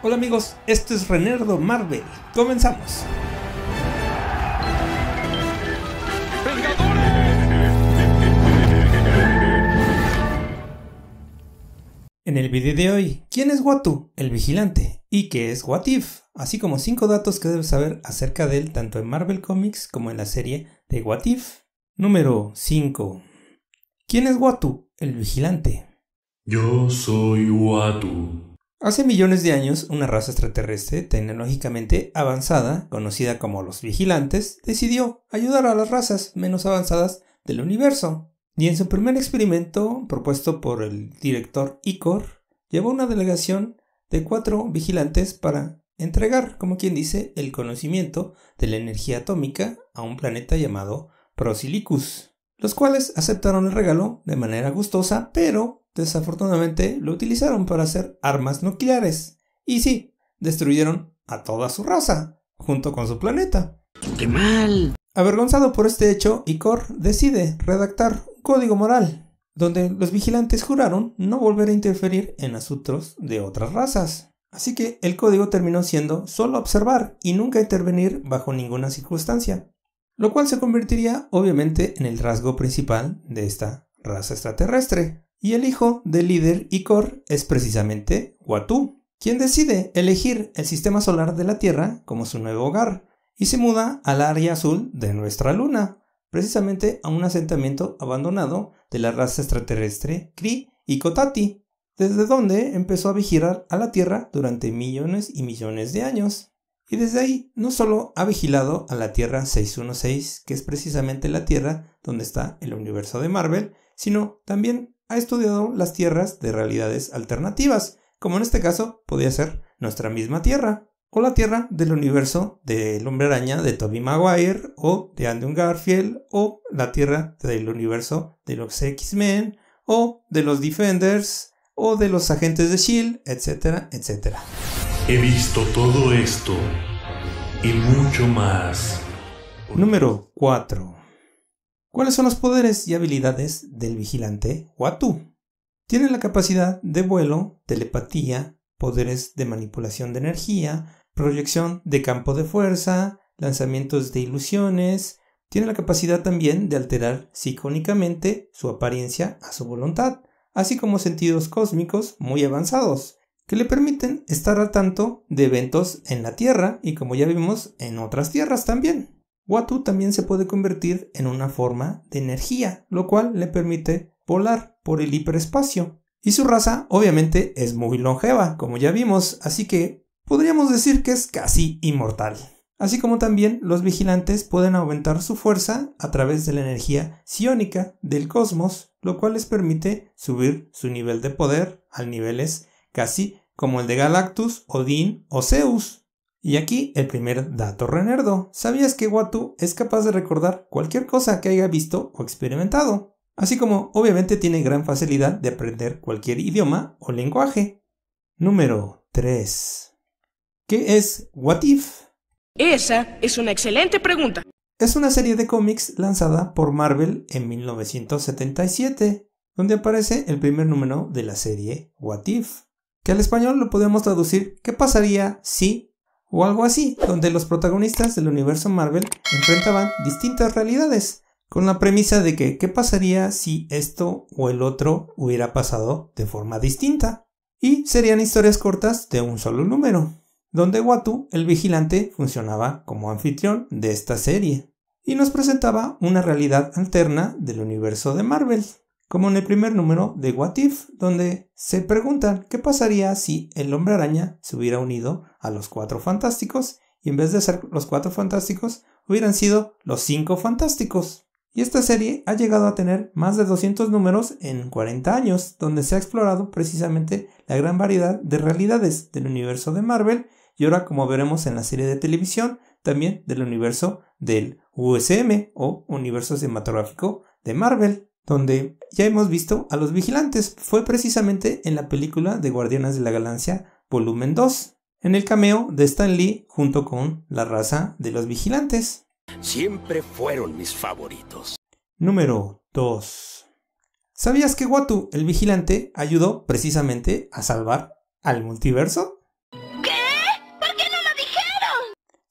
Hola amigos, esto es Renerdo Marvel. Comenzamos. En el video de hoy, ¿quién es Uatu, el vigilante? ¿Y qué es What If? Así como 5 datos que debes saber acerca de él tanto en Marvel Comics como en la serie de What If. Número 5. ¿Quién es Uatu, el vigilante? Yo soy Uatu. Hace millones de años, una raza extraterrestre tecnológicamente avanzada, conocida como los Vigilantes, decidió ayudar a las razas menos avanzadas del universo. Y en su primer experimento, propuesto por el director Icor, llevó una delegación de 4 vigilantes para entregar, como quien dice, el conocimiento de la energía atómica a un planeta llamado Prosilicus, los cuales aceptaron el regalo de manera gustosa, pero desafortunadamente lo utilizaron para hacer armas nucleares. Y sí, destruyeron a toda su raza, junto con su planeta. ¡Qué mal! Avergonzado por este hecho, Icor decide redactar un código moral, donde los vigilantes juraron no volver a interferir en asuntos de otras razas. Así que el código terminó siendo solo observar y nunca intervenir bajo ninguna circunstancia, lo cual se convertiría obviamente en el rasgo principal de esta raza extraterrestre. Y el hijo del líder Icor es precisamente Uatu, quien decide elegir el sistema solar de la Tierra como su nuevo hogar y se muda al área azul de nuestra luna, precisamente a un asentamiento abandonado de la raza extraterrestre Kree y Kotati, desde donde empezó a vigilar a la Tierra durante millones y millones de años. Y desde ahí no solo ha vigilado a la Tierra 616, que es precisamente la Tierra donde está el universo de Marvel, sino también ha estudiado las tierras de realidades alternativas, como en este caso podría ser nuestra misma Tierra, o la Tierra del universo del Hombre Araña de Tobey Maguire, o de Andrew Garfield, o la Tierra del universo de los X-Men, o de los Defenders, o de los agentes de S.H.I.E.L.D., etcétera, etcétera. He visto todo esto y mucho más. Número 4. ¿Cuáles son los poderes y habilidades del vigilante Uatu? Tiene la capacidad de vuelo, telepatía, poderes de manipulación de energía, proyección de campo de fuerza, lanzamientos de ilusiones. Tiene la capacidad también de alterar psicónicamente su apariencia a su voluntad, así como sentidos cósmicos muy avanzados, que le permiten estar al tanto de eventos en la Tierra y, como ya vimos, en otras tierras también. Uatu también se puede convertir en una forma de energía, lo cual le permite volar por el hiperespacio. Y su raza obviamente es muy longeva, como ya vimos, así que podríamos decir que es casi inmortal. Así como también los vigilantes pueden aumentar su fuerza a través de la energía psiónica del cosmos, lo cual les permite subir su nivel de poder a niveles casi como el de Galactus, Odín o Zeus. Y aquí el primer dato renerdo. ¿Sabías que Uatu es capaz de recordar cualquier cosa que haya visto o experimentado? Así como obviamente tiene gran facilidad de aprender cualquier idioma o lenguaje. Número 3. ¿Qué es What If? Esa es una excelente pregunta. Es una serie de cómics lanzada por Marvel en 1977, donde aparece el primer número de la serie What If, que al español lo podemos traducir ¿qué pasaría si? O algo así, donde los protagonistas del universo Marvel enfrentaban distintas realidades, con la premisa de que ¿qué pasaría si esto o el otro hubiera pasado de forma distinta? Y serían historias cortas de un solo número, donde Uatu, el vigilante, funcionaba como anfitrión de esta serie, y nos presentaba una realidad alterna del universo de Marvel, como en el primer número de What If, donde se preguntan qué pasaría si el Hombre Araña se hubiera unido a los 4 Fantásticos y en vez de ser los 4 Fantásticos hubieran sido los 5 Fantásticos. Y esta serie ha llegado a tener más de 200 números en 40 años, donde se ha explorado precisamente la gran variedad de realidades del universo de Marvel y ahora, como veremos en la serie de televisión, también del universo del USM o Universo Cinematográfico de Marvel, donde ya hemos visto a los vigilantes. Fue precisamente en la película de Guardianes de la Galaxia Volumen 2, en el cameo de Stan Lee junto con la raza de los vigilantes. Siempre fueron mis favoritos. Número 2. ¿Sabías que Uatu, el vigilante, ayudó precisamente a salvar al multiverso? ¿Qué?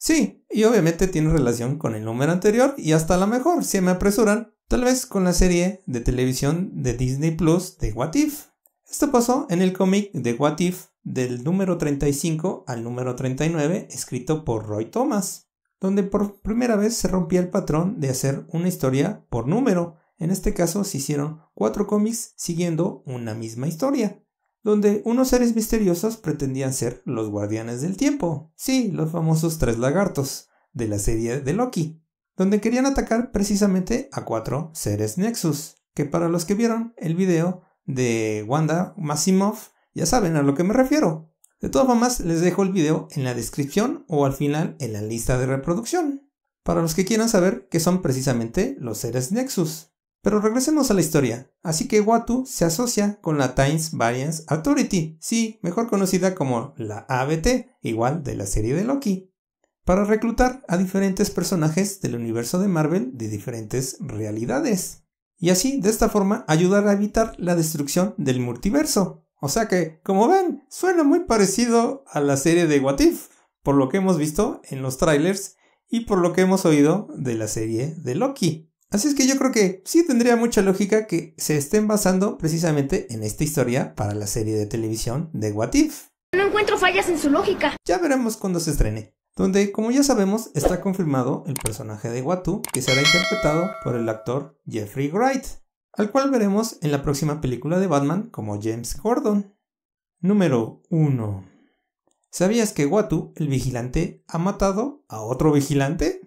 Sí, y obviamente tiene relación con el número anterior y hasta a lo mejor, si me apresuran, tal vez con la serie de televisión de Disney Plus de What If. Esto pasó en el cómic de What If del número 35 al número 39, escrito por Roy Thomas, donde por primera vez se rompía el patrón de hacer una historia por número. En este caso se hicieron 4 cómics siguiendo una misma historia, donde unos seres misteriosos pretendían ser los guardianes del tiempo, sí, los famosos 3 lagartos de la serie de Loki, donde querían atacar precisamente a 4 seres Nexus, que para los que vieron el video de Wanda Maximoff ya saben a lo que me refiero. De todas formas les dejo el video en la descripción o al final en la lista de reproducción, para los que quieran saber qué son precisamente los seres Nexus. Pero regresemos a la historia. Así que Uatu se asocia con la Times Variance Authority, sí, mejor conocida como la ABT, igual de la serie de Loki, para reclutar a diferentes personajes del universo de Marvel de diferentes realidades. Y así, de esta forma, ayudar a evitar la destrucción del multiverso. O sea que, como ven, suena muy parecido a la serie de What If, por lo que hemos visto en los trailers y por lo que hemos oído de la serie de Loki. Así es que yo creo que sí tendría mucha lógica que se estén basando precisamente en esta historia para la serie de televisión de What If. No encuentro fallas en su lógica. Ya veremos cuando se estrene, donde, como ya sabemos, está confirmado el personaje de Uatu, que será interpretado por el actor Jeffrey Wright, al cual veremos en la próxima película de Batman como James Gordon. Número 1. ¿Sabías que Uatu, el vigilante, ha matado a otro vigilante?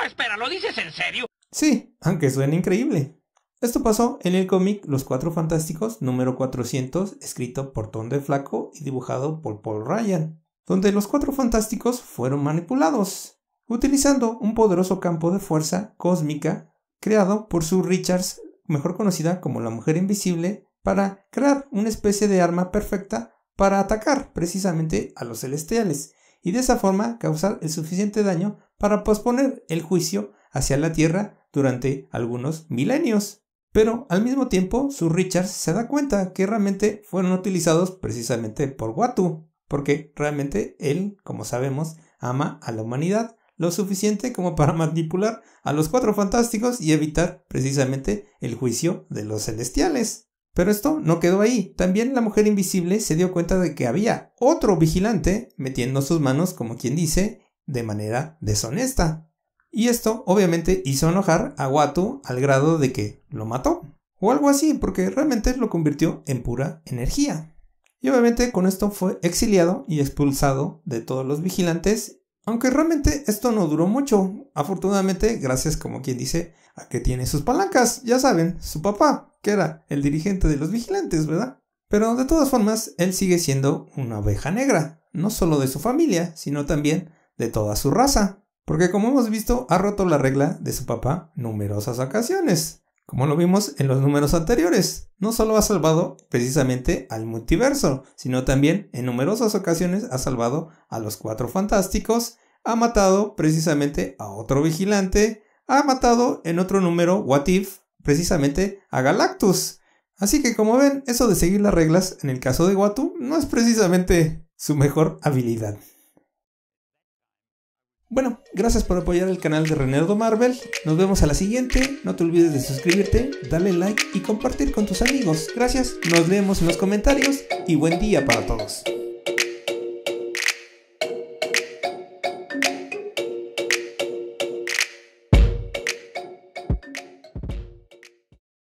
Espera, ¿lo dices en serio? Sí, aunque suene increíble. Esto pasó en el cómic Los Cuatro Fantásticos número 400, escrito por Tom DeFalco y dibujado por Paul Ryan, donde los Cuatro Fantásticos fueron manipulados, utilizando un poderoso campo de fuerza cósmica creado por Sue Richards, mejor conocida como la Mujer Invisible, para crear una especie de arma perfecta para atacar precisamente a los celestiales y de esa forma causar el suficiente daño para posponer el juicio hacia la Tierra durante algunos milenios. Pero al mismo tiempo, Sue Richards se da cuenta que realmente fueron utilizados precisamente por Uatu, porque realmente él, como sabemos, ama a la humanidad lo suficiente como para manipular a los Cuatro Fantásticos y evitar precisamente el juicio de los celestiales. Pero esto no quedó ahí. También la Mujer Invisible se dio cuenta de que había otro vigilante metiendo sus manos, como quien dice, de manera deshonesta. Y esto obviamente hizo enojar a Uatu al grado de que lo mató. O algo así, porque realmente lo convirtió en pura energía. Y obviamente con esto fue exiliado y expulsado de todos los vigilantes. Aunque realmente esto no duró mucho. Afortunadamente, gracias, como quien dice, a que tiene sus palancas. Ya saben, su papá, que era el dirigente de los vigilantes, ¿verdad? Pero de todas formas, él sigue siendo una oveja negra. No solo de su familia, sino también de toda su raza. Porque como hemos visto, ha roto la regla de su papá numerosas ocasiones. Como lo vimos en los números anteriores. No solo ha salvado precisamente al multiverso, sino también en numerosas ocasiones ha salvado a los Cuatro Fantásticos, ha matado precisamente a otro vigilante, ha matado en otro número, What If, precisamente a Galactus. Así que como ven, eso de seguir las reglas en el caso de Uatu no es precisamente su mejor habilidad. Bueno, gracias por apoyar el canal de Renerdo Marvel. Nos vemos a la siguiente. No te olvides de suscribirte, darle like y compartir con tus amigos. Gracias, nos leemos en los comentarios y buen día para todos.